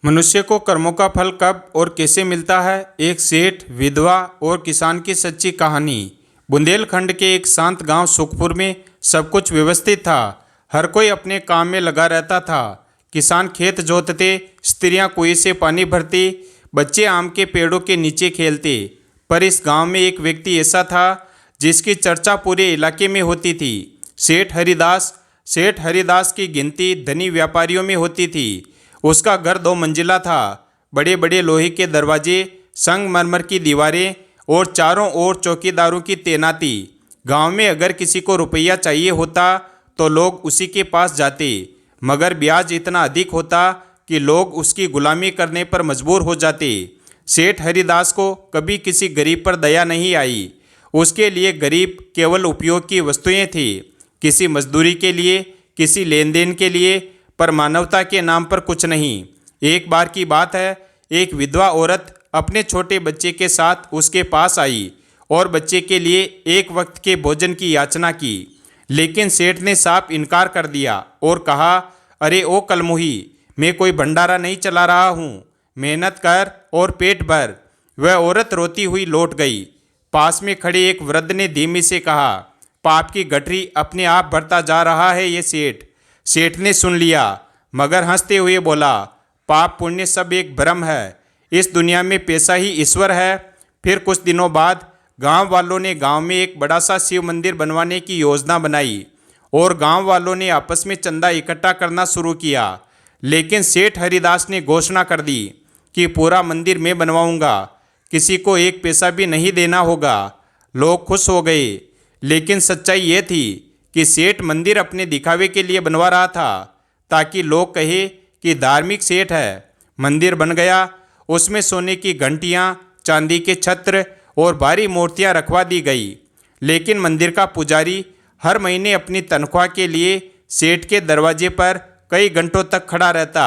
मनुष्य को कर्मों का फल कब और कैसे मिलता है। एक सेठ, विधवा और किसान की सच्ची कहानी। बुंदेलखंड के एक शांत गांव सुखपुर में सब कुछ व्यवस्थित था। हर कोई अपने काम में लगा रहता था। किसान खेत जोतते, स्त्रियां कुएं से पानी भरती, बच्चे आम के पेड़ों के नीचे खेलते। पर इस गांव में एक व्यक्ति ऐसा था जिसकी चर्चा पूरे इलाके में होती थी। सेठ हरिदास। सेठ हरिदास की गिनती धनी व्यापारियों में होती थी। उसका घर 2 मंजिला था। बड़े बड़े लोहे के दरवाजे, संगमरमर की दीवारें और चारों ओर चौकीदारों की तैनाती। गांव में अगर किसी को रुपया चाहिए होता तो लोग उसी के पास जाते, मगर ब्याज इतना अधिक होता कि लोग उसकी गुलामी करने पर मजबूर हो जाते। सेठ हरिदास को कभी किसी गरीब पर दया नहीं आई। उसके लिए गरीब केवल उपयोग की वस्तुएं थी, किसी मजदूरी के लिए, किसी लेन देन के लिए, पर मानवता के नाम पर कुछ नहीं। एक बार की बात है, एक विधवा औरत अपने छोटे बच्चे के साथ उसके पास आई और बच्चे के लिए एक वक्त के भोजन की याचना की। लेकिन सेठ ने साफ इनकार कर दिया और कहा, अरे ओ कलमुही, मैं कोई भंडारा नहीं चला रहा हूँ, मेहनत कर और पेट भर। वह औरत रोती हुई लौट गई। पास में खड़े एक वृद्ध ने धीमे से कहा, पाप की गठरी अपने आप भरता जा रहा है ये सेठ। सेठ ने सुन लिया, मगर हंसते हुए बोला, पाप पुण्य सब एक भ्रम है, इस दुनिया में पैसा ही ईश्वर है। फिर कुछ दिनों बाद गांव वालों ने गांव में एक बड़ा सा शिव मंदिर बनवाने की योजना बनाई और गांव वालों ने आपस में चंदा इकट्ठा करना शुरू किया। लेकिन सेठ हरिदास ने घोषणा कर दी कि पूरा मंदिर मैं बनवाऊंगा, किसी को एक पैसा भी नहीं देना होगा। लोग खुश हो गए, लेकिन सच्चाई ये थी कि सेठ मंदिर अपने दिखावे के लिए बनवा रहा था, ताकि लोग कहे कि धार्मिक सेठ है। मंदिर बन गया। उसमें सोने की घंटियां, चांदी के छत्र और भारी मूर्तियां रखवा दी गई। लेकिन मंदिर का पुजारी हर महीने अपनी तनख्वाह के लिए सेठ के दरवाजे पर कई घंटों तक खड़ा रहता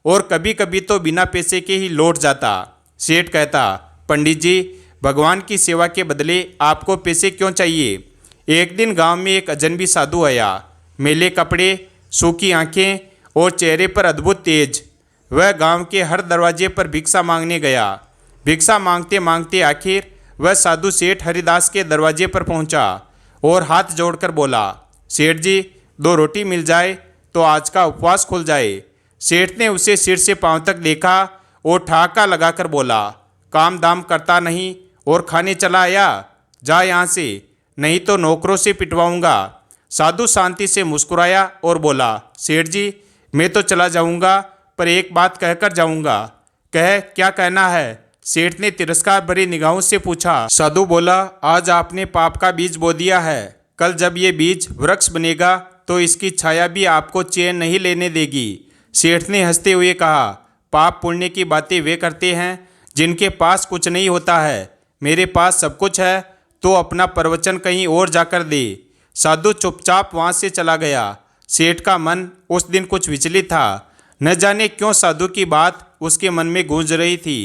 और कभी कभी तो बिना पैसे के ही लौट जाता। सेठ कहता, पंडित जी, भगवान की सेवा के बदले आपको पैसे क्यों चाहिए। एक दिन गांव में एक अजनबी साधु आया। मैले कपड़े, सूखी आंखें और चेहरे पर अद्भुत तेज। वह गांव के हर दरवाजे पर भिक्षा मांगने गया। भिक्षा मांगते मांगते आखिर वह साधु सेठ हरिदास के दरवाजे पर पहुंचा और हाथ जोड़कर बोला, सेठ जी, 2 रोटी मिल जाए तो आज का उपवास खुल जाए। सेठ ने उसे सिर से पांव तक देखा और ठहाका लगाकर बोला, काम दाम करता नहीं और खाने चला आया, जा यहाँ से, नहीं तो नौकरों से पिटवाऊंगा। साधु शांति से मुस्कुराया और बोला, सेठ जी, मैं तो चला जाऊंगा, पर एक बात कहकर जाऊंगा। कह, क्या कहना है। सेठ ने तिरस्कार भरी निगाहों से पूछा। साधु बोला, आज आपने पाप का बीज बो दिया है। कल जब ये बीज वृक्ष बनेगा तो इसकी छाया भी आपको चैन नहीं लेने देगी। सेठ ने हंसते हुए कहा, पाप पुण्य की बातें वे करते हैं जिनके पास कुछ नहीं होता है। मेरे पास सब कुछ है, तो अपना प्रवचन कहीं और जाकर दे। साधु चुपचाप वहाँ से चला गया। सेठ का मन उस दिन कुछ विचलित था। न जाने क्यों साधु की बात उसके मन में गूंज रही थी।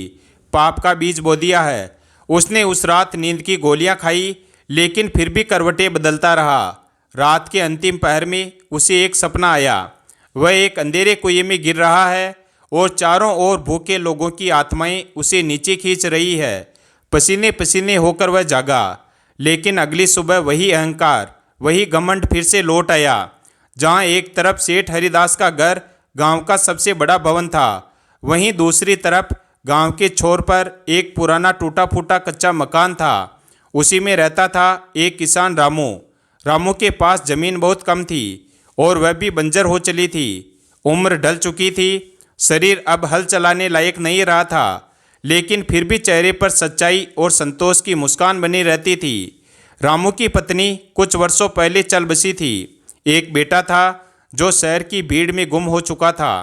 पाप का बीज बो दिया है। उसने उस रात नींद की गोलियां खाई, लेकिन फिर भी करवटें बदलता रहा। रात के अंतिम पहर में उसे एक सपना आया। वह एक अंधेरे कुएं में गिर रहा है और चारों ओर भूखे लोगों की आत्माएं उसे नीचे खींच रही है। पसीने पसीने होकर वह जागा। लेकिन अगली सुबह वही अहंकार, वही घमंड फिर से लौट आया। जहाँ एक तरफ सेठ हरिदास का घर गांव का सबसे बड़ा भवन था, वहीं दूसरी तरफ गांव के छोर पर एक पुराना टूटा फूटा कच्चा मकान था। उसी में रहता था एक किसान रामू। रामू के पास जमीन बहुत कम थी और वह भी बंजर हो चली थी। उम्र ढल चुकी थी, शरीर अब हल चलाने लायक नहीं रहा था, लेकिन फिर भी चेहरे पर सच्चाई और संतोष की मुस्कान बनी रहती थी। रामू की पत्नी कुछ वर्षों पहले चल बसी थी। एक बेटा था जो शहर की भीड़ में गुम हो चुका था,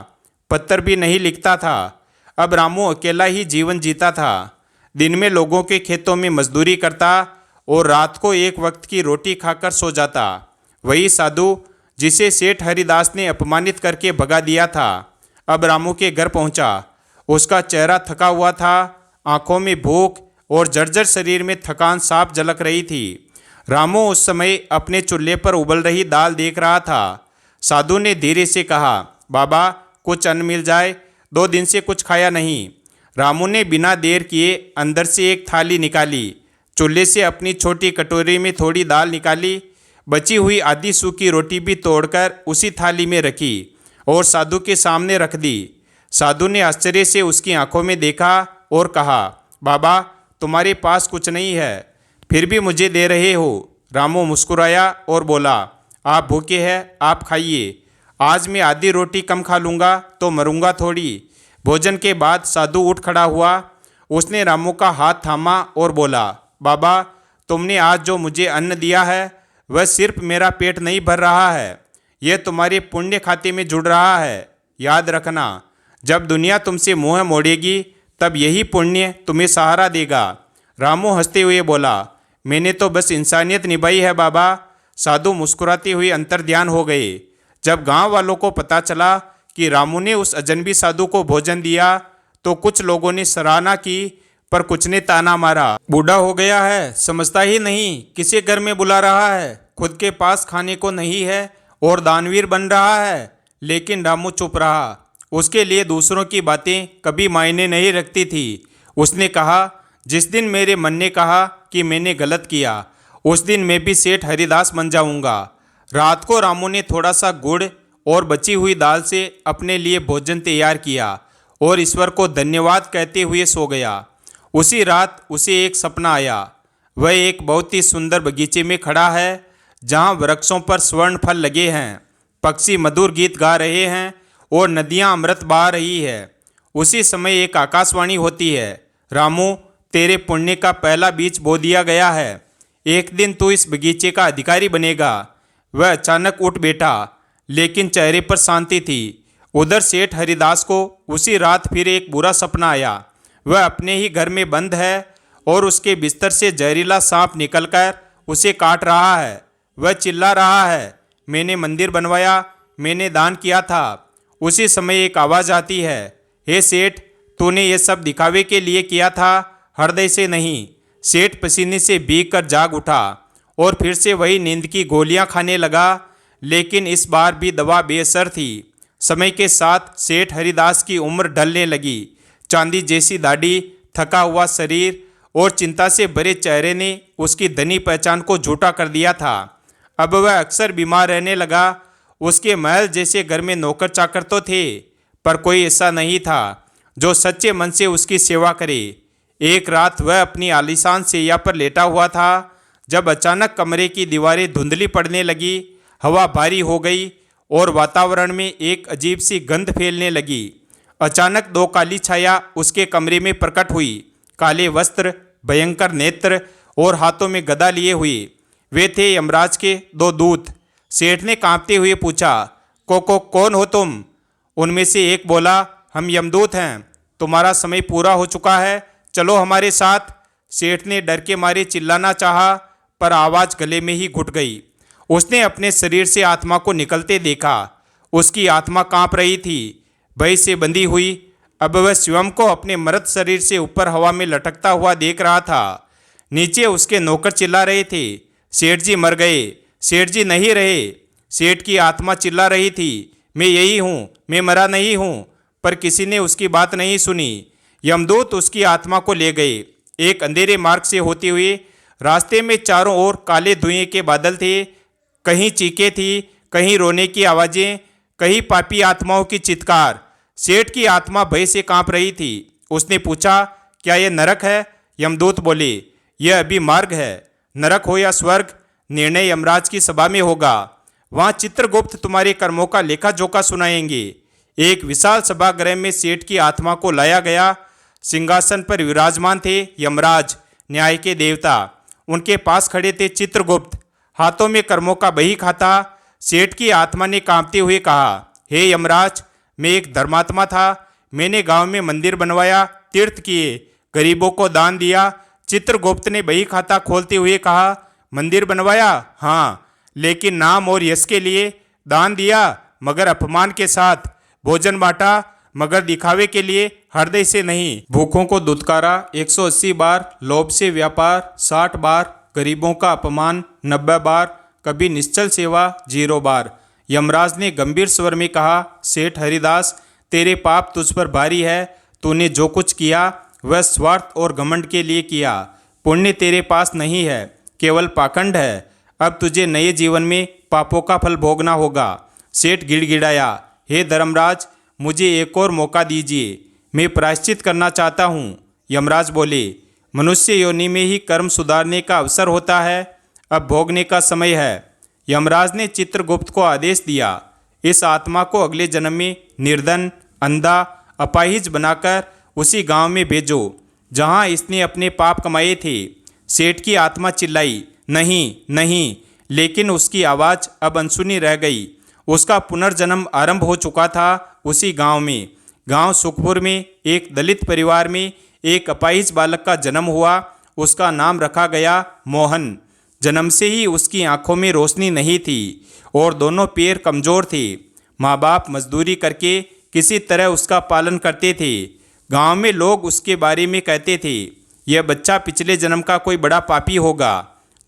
पत्र भी नहीं लिखता था। अब रामू अकेला ही जीवन जीता था। दिन में लोगों के खेतों में मजदूरी करता और रात को एक वक्त की रोटी खाकर सो जाता। वही साधु जिसे सेठ हरिदास ने अपमानित करके भगा दिया था, अब रामू के घर पहुंचा। उसका चेहरा थका हुआ था, आंखों में भूख और जर्जर शरीर में थकान साफ झलक रही थी। रामू उस समय अपने चूल्हे पर उबल रही दाल देख रहा था। साधु ने धीरे से कहा, बाबा, कुछ अन्न मिल जाए, 2 दिन से कुछ खाया नहीं। रामू ने बिना देर किए अंदर से एक थाली निकाली, चूल्हे से अपनी छोटी कटोरी में थोड़ी दाल निकाली, बची हुई आधी सूखी रोटी भी तोड़कर उसी थाली में रखी और साधु के सामने रख दी। साधु ने आश्चर्य से उसकी आंखों में देखा और कहा, बाबा तुम्हारे पास कुछ नहीं है, फिर भी मुझे दे रहे हो। रामू मुस्कुराया और बोला, आप भूखे हैं, आप खाइए। आज मैं आधी रोटी कम खा लूँगा तो मरूंगा थोड़ी। भोजन के बाद साधु उठ खड़ा हुआ। उसने रामू का हाथ थामा और बोला, बाबा तुमने आज जो मुझे अन्न दिया है वह सिर्फ मेरा पेट नहीं भर रहा है, यह तुम्हारे पुण्य खाते में जुड़ रहा है। याद रखना, जब दुनिया तुमसे मुँह मोड़ेगी तब यही पुण्य तुम्हें सहारा देगा। रामू हंसते हुए बोला, मैंने तो बस इंसानियत निभाई है बाबा। साधु मुस्कुराते हुए अंतर्ध्यान हो गए। जब गांव वालों को पता चला कि रामू ने उस अजनबी साधु को भोजन दिया तो कुछ लोगों ने सराहना की, पर कुछ ने ताना मारा, बूढ़ा हो गया है, समझता ही नहीं, किसे घर में बुला रहा है, खुद के पास खाने को नहीं है और दानवीर बन रहा है। लेकिन रामू चुप रहा। उसके लिए दूसरों की बातें कभी मायने नहीं रखती थी। उसने कहा, जिस दिन मेरे मन ने कहा कि मैंने गलत किया उस दिन मैं भी सेठ हरिदास बन जाऊंगा। रात को रामू ने थोड़ा सा गुड़ और बची हुई दाल से अपने लिए भोजन तैयार किया और ईश्वर को धन्यवाद कहते हुए सो गया। उसी रात उसे एक सपना आया। वह एक बहुत ही सुंदर बगीचे में खड़ा है जहाँ वृक्षों पर स्वर्ण फल लगे हैं, पक्षी मधुर गीत गा रहे हैं और नदियाँ अमृत बहा रही है। उसी समय एक आकाशवाणी होती है, रामू तेरे पुण्य का पहला बीज बो दिया गया है, एक दिन तू इस बगीचे का अधिकारी बनेगा। वह अचानक उठ बैठा, लेकिन चेहरे पर शांति थी। उधर सेठ हरिदास को उसी रात फिर एक बुरा सपना आया। वह अपने ही घर में बंद है और उसके बिस्तर से जहरीला सांप निकलकर उसे काट रहा है। वह चिल्ला रहा है, मैंने मंदिर बनवाया, मैंने दान किया था। उसी समय एक आवाज़ आती है, हे सेठ तूने ये सब दिखावे के लिए किया था, हृदय से नहीं। सेठ पसीने से भीग कर जाग उठा और फिर से वही नींद की गोलियां खाने लगा, लेकिन इस बार भी दवा बेअसर थी। समय के साथ सेठ हरिदास की उम्र ढलने लगी। चांदी जैसी दाढ़ी, थका हुआ शरीर और चिंता से भरे चेहरे ने उसकी धनी पहचान को झूठा कर दिया था। अब वह अक्सर बीमार रहने लगा। उसके महल जैसे घर में नौकर चाकर तो थे, पर कोई ऐसा नहीं था जो सच्चे मन से उसकी सेवा करे। एक रात वह अपनी आलीशान शैया पर लेटा हुआ था जब अचानक कमरे की दीवारें धुंधली पड़ने लगी, हवा भारी हो गई और वातावरण में एक अजीब सी गंध फैलने लगी। अचानक 2 काली छाया उसके कमरे में प्रकट हुई, काले वस्त्र, भयंकर नेत्र और हाथों में गदा लिए हुए। वे थे यमराज के 2 दूत। सेठ ने कांपते हुए पूछा, कौन हो तुम? उनमें से एक बोला, हम यमदूत हैं, तुम्हारा समय पूरा हो चुका है, चलो हमारे साथ। सेठ ने डर के मारे चिल्लाना चाहा, पर आवाज़ गले में ही घुट गई। उसने अपने शरीर से आत्मा को निकलते देखा। उसकी आत्मा कांप रही थी, भय से बंधी हुई। अब वह स्वयं को अपने मृत शरीर से ऊपर हवा में लटकता हुआ देख रहा था। नीचे उसके नौकर चिल्ला रहे थे, सेठ जी मर गए, सेठ जी नहीं रहे। सेठ की आत्मा चिल्ला रही थी, मैं यही हूँ, मैं मरा नहीं हूँ, पर किसी ने उसकी बात नहीं सुनी। यमदूत उसकी आत्मा को ले गए। एक अंधेरे मार्ग से होते हुए रास्ते में चारों ओर काले धुएं के बादल थे। कहीं चीखें थी, कहीं रोने की आवाज़ें, कहीं पापी आत्माओं की चित्कार। सेठ की आत्मा भय से कांप रही थी। उसने पूछा, क्या यह नरक है? यमदूत बोले, यह अभी मार्ग है, नरक हो या स्वर्ग निर्णय यमराज की सभा में होगा। वहाँ चित्रगुप्त तुम्हारे कर्मों का लेखा जोखा सुनाएंगे। एक विशाल सभागृह में सेठ की आत्मा को लाया गया। सिंहासन पर विराजमान थे यमराज, न्याय के देवता। उनके पास खड़े थे चित्रगुप्त, हाथों में कर्मों का बही खाता। सेठ की आत्मा ने कांपते हुए कहा, हे यमराज, मैं एक धर्मात्मा था, मैंने गांव में मंदिर बनवाया, तीर्थ किए, गरीबों को दान दिया। चित्रगुप्त ने बही खाता खोलते हुए कहा, मंदिर बनवाया? हाँ, लेकिन नाम और यश के लिए। दान दिया मगर अपमान के साथ, भोजन बांटा मगर दिखावे के लिए, हृदय से नहीं। भूखों को दुत्कारा 180 बार, लोभ से व्यापार 60 बार, गरीबों का अपमान 90 बार, कभी निश्चल सेवा 0 बार। यमराज ने गंभीर स्वर में कहा, सेठ हरिदास, तेरे पाप तुझ पर भारी है। तूने जो कुछ किया वह स्वार्थ और घमंड के लिए किया। पुण्य तेरे पास नहीं है, केवल पाखंड है। अब तुझे नए जीवन में पापों का फल भोगना होगा। सेठ गिड़गिड़ाया, हे धर्मराज, मुझे एक और मौका दीजिए, मैं प्रायश्चित करना चाहता हूँ। यमराज बोले, मनुष्य योनि में ही कर्म सुधारने का अवसर होता है, अब भोगने का समय है। यमराज ने चित्रगुप्त को आदेश दिया, इस आत्मा को अगले जन्म में निर्धन, अंधा, अपाहिज बनाकर उसी गांव में भेजो जहां इसने अपने पाप कमाए थे। सेठ की आत्मा चिल्लाई, नहीं नहीं, लेकिन उसकी आवाज़ अब अनसुनी रह गई। उसका पुनर्जन्म आरंभ हो चुका था उसी गांव में। गांव सुखपुर में एक दलित परिवार में एक अपाहिज बालक का जन्म हुआ। उसका नाम रखा गया मोहन। जन्म से ही उसकी आंखों में रोशनी नहीं थी और दोनों पैर कमज़ोर थे। माँ बाप मजदूरी करके किसी तरह उसका पालन करते थे। गांव में लोग उसके बारे में कहते थे, यह बच्चा पिछले जन्म का कोई बड़ा पापी होगा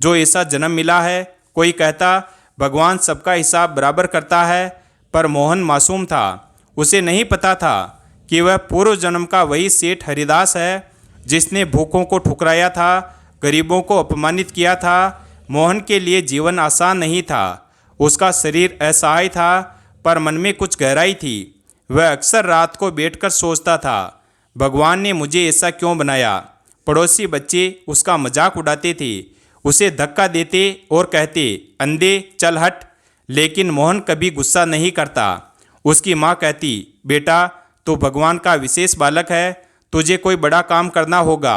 जो ऐसा जन्म मिला है। कोई कहता, भगवान सबका हिसाब बराबर करता है। पर मोहन मासूम था। उसे नहीं पता था कि वह पूर्व जन्म का वही सेठ हरिदास है जिसने भूखों को ठुकराया था, गरीबों को अपमानित किया था। मोहन के लिए जीवन आसान नहीं था। उसका शरीर असहाय था, पर मन में कुछ गहराई थी। वह अक्सर रात को बैठकर सोचता था, भगवान ने मुझे ऐसा क्यों बनाया। पड़ोसी बच्चे उसका मजाक उड़ाते थे, उसे धक्का देते और कहते, अंधे चल हट। लेकिन मोहन कभी गुस्सा नहीं करता। उसकी माँ कहती, बेटा तू भगवान का विशेष बालक है, तुझे कोई बड़ा काम करना होगा।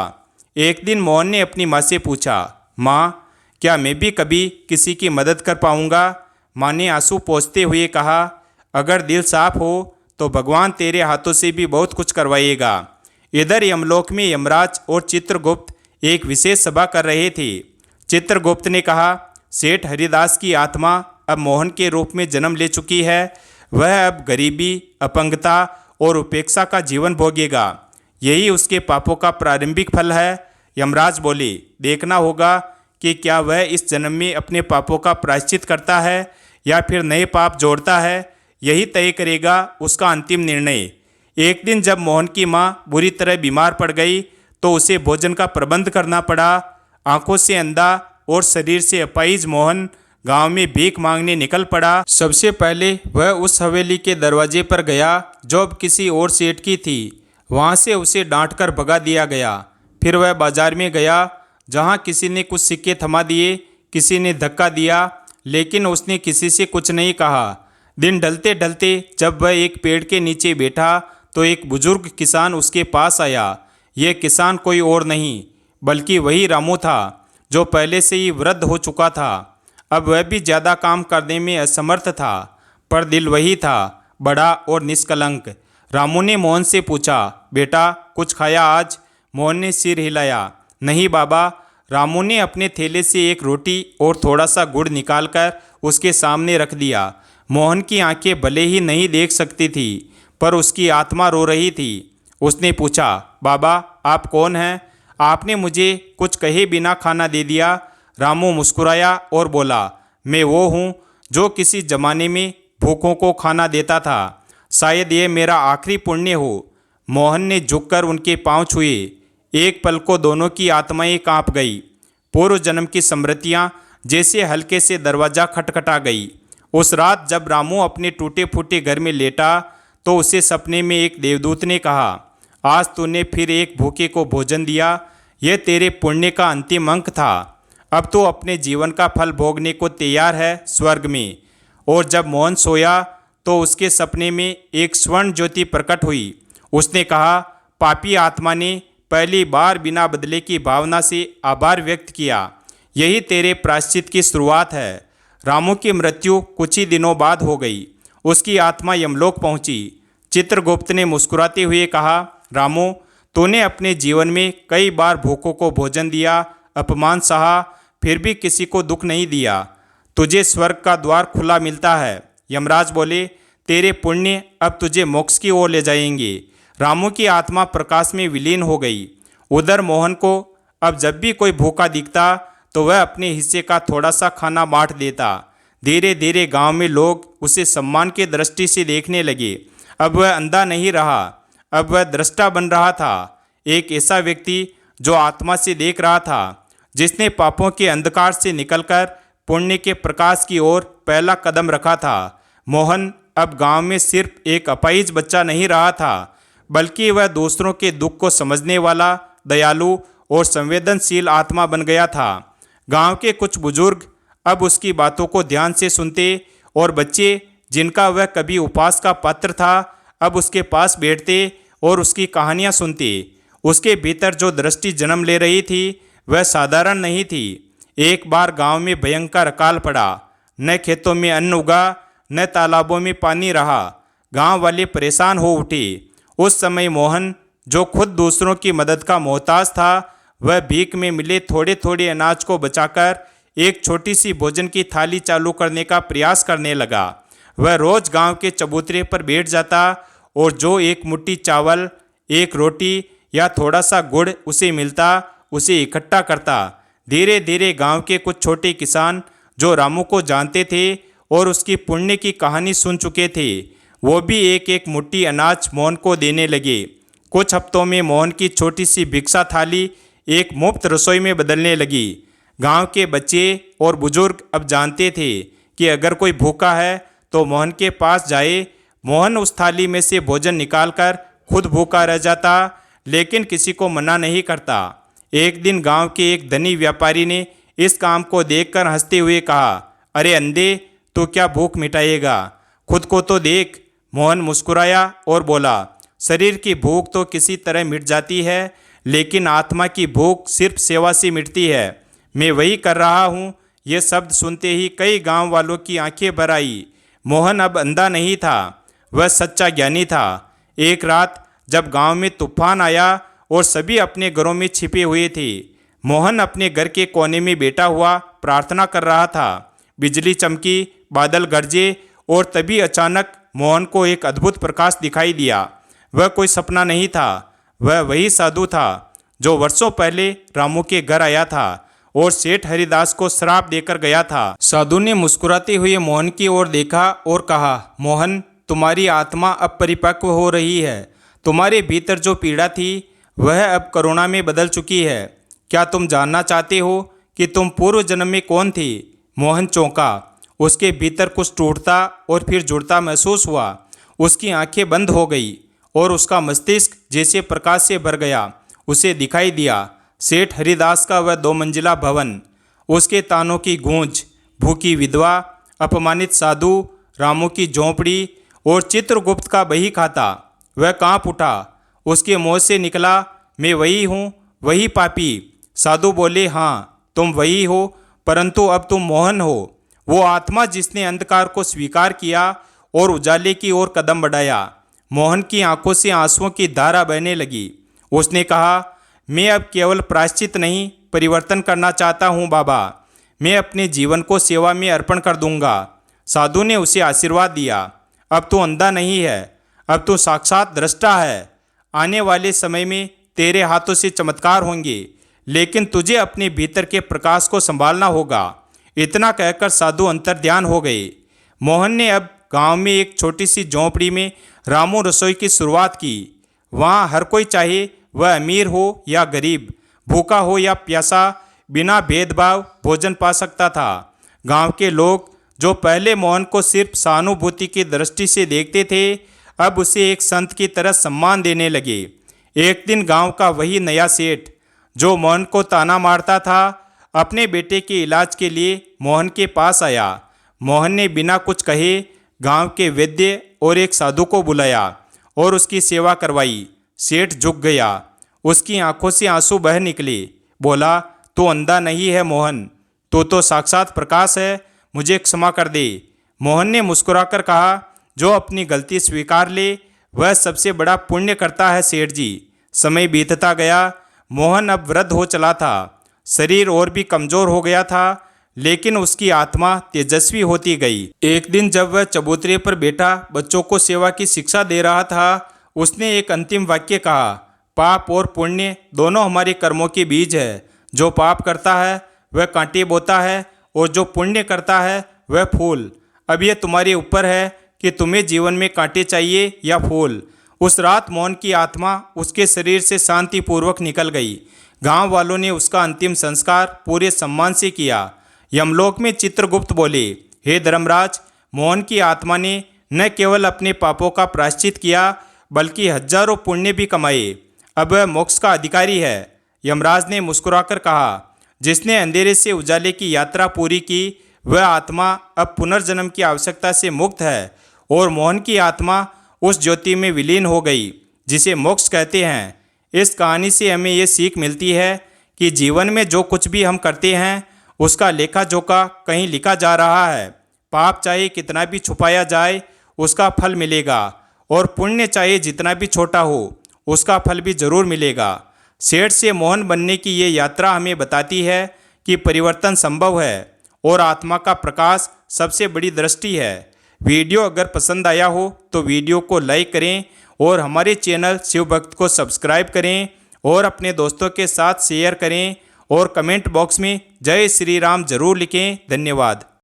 एक दिन मोहन ने अपनी माँ से पूछा, माँ क्या मैं भी कभी किसी की मदद कर पाऊँगा। माँ ने आंसू पोंछते हुए कहा, अगर दिल साफ हो तो भगवान तेरे हाथों से भी बहुत कुछ करवाएगा। इधर यमलोक में यमराज और चित्रगुप्त एक विशेष सभा कर रहे थे। चित्रगुप्त ने कहा, सेठ हरिदास की आत्मा अब मोहन के रूप में जन्म ले चुकी है। वह अब गरीबी, अपंगता और उपेक्षा का जीवन भोगेगा। यही उसके पापों का प्रारंभिक फल है। यमराज बोले, देखना होगा कि क्या वह इस जन्म में अपने पापों का प्रायश्चित करता है या फिर नए पाप जोड़ता है। यही तय करेगा उसका अंतिम निर्णय। एक दिन जब मोहन की माँ बुरी तरह बीमार पड़ गई तो उसे भोजन का प्रबंध करना पड़ा। आंखों से अंधा और शरीर से अपाहिज मोहन गांव में भीख मांगने निकल पड़ा। सबसे पहले वह उस हवेली के दरवाजे पर गया जो अब किसी और सेठ की थी। वहां से उसे डांटकर भगा दिया गया। फिर वह बाजार में गया जहां किसी ने कुछ सिक्के थमा दिए, किसी ने धक्का दिया, लेकिन उसने किसी से कुछ नहीं कहा। दिन ढलते ढलते जब वह एक पेड़ के नीचे बैठा तो एक बुजुर्ग किसान उसके पास आया। यह किसान कोई और नहीं बल्कि वही रामू था जो पहले से ही वृद्ध हो चुका था। अब वह भी ज़्यादा काम करने में असमर्थ था, पर दिल वही था, बड़ा और निष्कलंक। रामू ने मोहन से पूछा, बेटा कुछ खाया आज। मोहन ने सिर हिलाया, नहीं बाबा। रामू ने अपने थैले से एक रोटी और थोड़ा सा गुड़ निकालकर उसके सामने रख दिया। मोहन की आंखें भले ही नहीं देख सकती थी, पर उसकी आत्मा रो रही थी। उसने पूछा, बाबा आप कौन हैं? आपने मुझे कुछ कहे बिना खाना दे दिया। रामू मुस्कुराया और बोला, मैं वो हूँ जो किसी जमाने में भूखों को खाना देता था। शायद ये मेरा आखिरी पुण्य हो। मोहन ने झुककर उनके पांव छुए। एक पल को दोनों की आत्माएं कांप गई। पूर्व जन्म की स्मृतियां जैसे हल्के से दरवाज़ा खटखटा गई। उस रात जब रामू अपने टूटे फूटे घर में लेटा तो उसे सपने में एक देवदूत ने कहा, आज तूने फिर एक भूखे को भोजन दिया। यह तेरे पुण्य का अंतिम अंक था। अब तो अपने जीवन का फल भोगने को तैयार है स्वर्ग में। और जब मोहन सोया तो उसके सपने में एक स्वर्ण ज्योति प्रकट हुई। उसने कहा, पापी आत्मा ने पहली बार बिना बदले की भावना से आभार व्यक्त किया। यही तेरे प्रायश्चित की शुरुआत है। रामू की मृत्यु कुछ ही दिनों बाद हो गई। उसकी आत्मा यमलोक पहुंची। चित्रगुप्त ने मुस्कुराते हुए कहा, रामू तूने अपने जीवन में कई बार भूखों को भोजन दिया, अपमान सहा, फिर भी किसी को दुख नहीं दिया। तुझे स्वर्ग का द्वार खुला मिलता है। यमराज बोले, तेरे पुण्य अब तुझे मोक्ष की ओर ले जाएंगे। रामू की आत्मा प्रकाश में विलीन हो गई। उधर मोहन को अब जब भी कोई भूखा दिखता तो वह अपने हिस्से का थोड़ा सा खाना बांट देता। धीरे धीरे गांव में लोग उसे सम्मान की दृष्टि से देखने लगे। अब वह अंधा नहीं रहा, अब वह दृष्टा बन रहा था। एक ऐसा व्यक्ति जो आत्मा से देख रहा था, जिसने पापों के अंधकार से निकलकर पुण्य के प्रकाश की ओर पहला कदम रखा था। मोहन अब गांव में सिर्फ एक अपाहिज बच्चा नहीं रहा था, बल्कि वह दूसरों के दुख को समझने वाला, दयालु और संवेदनशील आत्मा बन गया था। गांव के कुछ बुजुर्ग अब उसकी बातों को ध्यान से सुनते और बच्चे जिनका वह कभी उपहास का पात्र था, अब उसके पास बैठते और उसकी कहानियां सुनते। उसके भीतर जो दृष्टि जन्म ले रही थी वह साधारण नहीं थी। एक बार गांव में भयंकर अकाल पड़ा। न खेतों में अन्न उगा, न तालाबों में पानी रहा। गांव वाले परेशान हो उठे। उस समय मोहन, जो खुद दूसरों की मदद का मोहताज था, वह भीख में मिले थोड़े थोड़े अनाज को बचाकर एक छोटी सी भोजन की थाली चालू करने का प्रयास करने लगा। वह रोज गांव के चबूतरे पर बैठ जाता और जो एक मुट्ठी चावल, एक रोटी या थोड़ा सा गुड़ उसे मिलता, उसे इकट्ठा करता। धीरे धीरे गांव के कुछ छोटे किसान जो रामू को जानते थे और उसकी पुण्य की कहानी सुन चुके थे, वो भी एक एक मुट्ठी अनाज मोहन को देने लगे। कुछ हफ्तों में मोहन की छोटी सी भिक्षा थाली एक मुफ्त रसोई में बदलने लगी। गांव के बच्चे और बुजुर्ग अब जानते थे कि अगर कोई भूखा है तो मोहन के पास जाए। मोहन उस थाली में से भोजन निकालकर खुद भूखा रह जाता, लेकिन किसी को मना नहीं करता। एक दिन गांव के एक धनी व्यापारी ने इस काम को देखकर हंसते हुए कहा, अरे अंधे, तू क्या भूख मिटाएगा? खुद को तो देख। मोहन मुस्कुराया और बोला, शरीर की भूख तो किसी तरह मिट जाती है, लेकिन आत्मा की भूख सिर्फ सेवा से मिटती है। मैं वही कर रहा हूँ। ये शब्द सुनते ही कई गांव वालों की आंखें भर आई। मोहन अब अंधा नहीं था, वह सच्चा ज्ञानी था। एक रात जब गांव में तूफान आया और सभी अपने घरों में छिपे हुए थे, मोहन अपने घर के कोने में बैठा हुआ प्रार्थना कर रहा था। बिजली चमकी, बादल गरजे और तभी अचानक मोहन को एक अद्भुत प्रकाश दिखाई दिया। वह कोई सपना नहीं था, वह वही साधु था जो वर्षों पहले रामू के घर आया था और सेठ हरिदास को श्राप देकर गया था। साधु ने मुस्कुराते हुए मोहन की ओर देखा और कहा, मोहन, तुम्हारी आत्मा अब परिपक्व हो रही है। तुम्हारे भीतर जो पीड़ा थी वह अब करुणा में बदल चुकी है। क्या तुम जानना चाहते हो कि तुम पूर्व जन्म में कौन थे? मोहन चौंका। उसके भीतर कुछ टूटता और फिर जुड़ता महसूस हुआ। उसकी आंखें बंद हो गई और उसका मस्तिष्क जैसे प्रकाश से भर गया। उसे दिखाई दिया सेठ हरिदास का वह 2 मंजिला भवन, उसके तानों की गूंज, भूखी विधवा, अपमानित साधु, रामू की झोंपड़ी और चित्रगुप्त का बही खाता। वह कांप उठा। उसके मुंह से निकला, मैं वही हूँ, वही पापी। साधु बोले, हाँ तुम वही हो, परंतु अब तुम मोहन हो, वो आत्मा जिसने अंधकार को स्वीकार किया और उजाले की ओर कदम बढ़ाया। मोहन की आंखों से आंसुओं की धारा बहने लगी। उसने कहा, मैं अब केवल प्रायश्चित नहीं, परिवर्तन करना चाहता हूँ बाबा। मैं अपने जीवन को सेवा में अर्पण कर दूंगा। साधु ने उसे आशीर्वाद दिया। अब तू अंधा नहीं है, अब तू साक्षात दृष्टा है। आने वाले समय में तेरे हाथों से चमत्कार होंगे, लेकिन तुझे अपने भीतर के प्रकाश को संभालना होगा। इतना कहकर साधु अंतर्ध्यान हो गए। मोहन ने अब गांव में एक छोटी सी झोंपड़ी में रामू रसोई की शुरुआत की। वहाँ हर कोई, चाहे वह अमीर हो या गरीब, भूखा हो या प्यासा, बिना भेदभाव भोजन पा सकता था। गांव के लोग जो पहले मोहन को सिर्फ सहानुभूति की दृष्टि से देखते थे, अब उसे एक संत की तरह सम्मान देने लगे। एक दिन गांव का वही नया सेठ जो मोहन को ताना मारता था, अपने बेटे के इलाज के लिए मोहन के पास आया। मोहन ने बिना कुछ कहे गांव के वैद्य और एक साधु को बुलाया और उसकी सेवा करवाई। सेठ झुक गया। उसकी आंखों से आंसू बह निकले। बोला, तू अंधा नहीं है मोहन, तू तो साक्षात प्रकाश है, मुझे क्षमा कर दे। मोहन ने मुस्कुराकर कहा, जो अपनी गलती स्वीकार ले वह सबसे बड़ा पुण्य करता है सेठ जी। समय बीतता गया। मोहन अब वृद्ध हो चला था। शरीर और भी कमजोर हो गया था, लेकिन उसकी आत्मा तेजस्वी होती गई। एक दिन जब वह चबूतरे पर बैठा बच्चों को सेवा की शिक्षा दे रहा था, उसने एक अंतिम वाक्य कहा, पाप और पुण्य दोनों हमारे कर्मों के बीज है। जो पाप करता है वह कांटे बोता है और जो पुण्य करता है वह फूल। अब यह तुम्हारे ऊपर है कि तुम्हें जीवन में कांटे चाहिए या फूल। उस रात मोहन की आत्मा उसके शरीर से शांतिपूर्वक निकल गई। गांव वालों ने उसका अंतिम संस्कार पूरे सम्मान से किया। यमलोक में चित्रगुप्त बोले, हे धर्मराज, मोहन की आत्मा ने न केवल अपने पापों का प्रायश्चित किया बल्कि हजारों पुण्य भी कमाए। अब वह मोक्ष का अधिकारी है। यमराज ने मुस्कुराकर कहा, जिसने अंधेरे से उजाले की यात्रा पूरी की वह आत्मा अब पुनर्जन्म की आवश्यकता से मुक्त है और मोहन की आत्मा उस ज्योति में विलीन हो गई जिसे मोक्ष कहते हैं। इस कहानी से हमें ये सीख मिलती है कि जीवन में जो कुछ भी हम करते हैं उसका लेखा जोखा कहीं लिखा जा रहा है। पाप चाहे कितना भी छुपाया जाए उसका फल मिलेगा और पुण्य चाहे जितना भी छोटा हो उसका फल भी जरूर मिलेगा। सेठ से मोहन बनने की ये यात्रा हमें बताती है कि परिवर्तन संभव है और आत्मा का प्रकाश सबसे बड़ी दृष्टि है। वीडियो अगर पसंद आया हो तो वीडियो को लाइक करें और हमारे चैनल शिव भक्त को सब्सक्राइब करें और अपने दोस्तों के साथ शेयर करें और कमेंट बॉक्स में जय श्री राम जरूर लिखें। धन्यवाद।